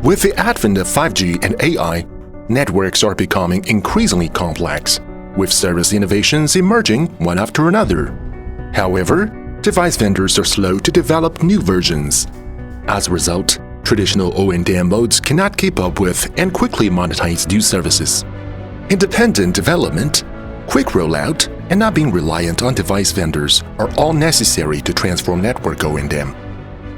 With the advent of 5G and AI, networks are becoming increasingly complex, with service innovations emerging one after another. However, device vendors are slow to develop new versions. As a result, traditional O&M modes cannot keep up with and quickly monetize new services. Independent development, quick rollout, and not being reliant on device vendors are all necessary to transform network O&M.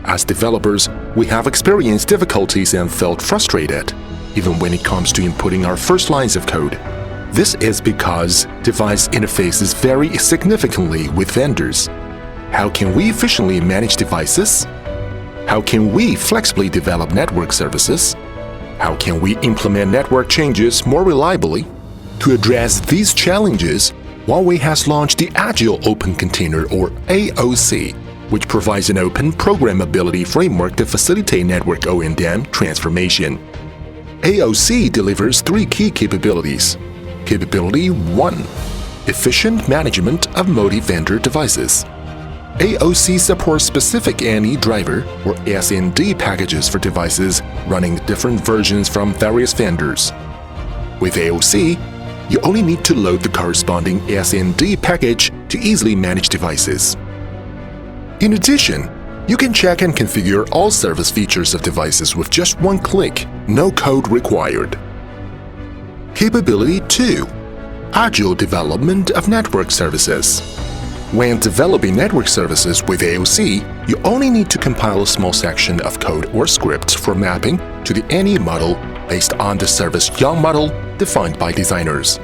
As developers, we have experienced difficulties and felt frustrated, even when it comes to inputting our first lines of code. This is because device interfaces vary significantly with vendors. How can we efficiently manage devices? How can we flexibly develop network services? How can we implement network changes more reliably? To address these challenges, Huawei has launched the Agile Open Container, or AOC, which provides an open programmability framework to facilitate network O&M transformation. AOC delivers three key capabilities. Capability 1. Efficient management of multi-vendor devices. AOC supports specific NE driver or SND packages for devices running different versions from various vendors. With AOC, you only need to load the corresponding SND package to easily manage devices. In addition, you can check and configure all service features of devices with just one click, no code required. Capability 2. Agile development of network services. When developing network services with AOC, you only need to compile a small section of code or script for mapping to the NE model based on the service YOM model defined by designers.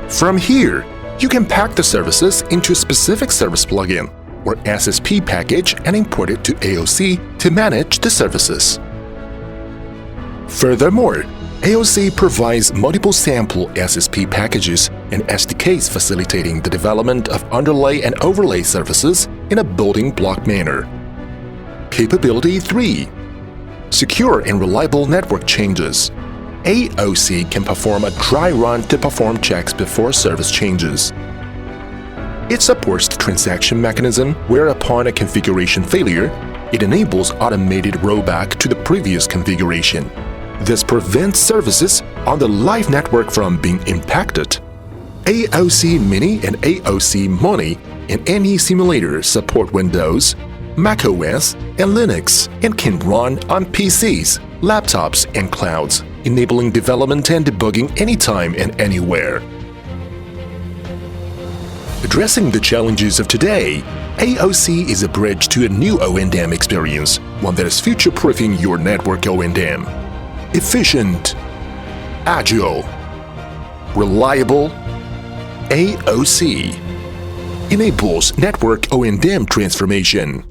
From here, you can pack the services into a specific service plugin or SSP package and import it to AOC to manage the services. Furthermore, AOC provides multiple sample SSP packages and SDKs facilitating the development of underlay and overlay services in a building block manner. Capability 3. Secure and reliable network changes. AOC can perform a dry run to perform checks before service changes. It supports the transaction mechanism where upon a configuration failure, it enables automated rollback to the previous configuration. This prevents services on the live network from being impacted. AOC Mini and AOC Money and NE Simulator support Windows, macOS, and Linux and can run on PCs, laptops, and clouds, enabling development and debugging anytime and anywhere. Addressing the challenges of today, AOC is a bridge to a new O&M experience, one that is future-proofing your network O&M. Efficient, agile, reliable, AOC enables network O&M transformation.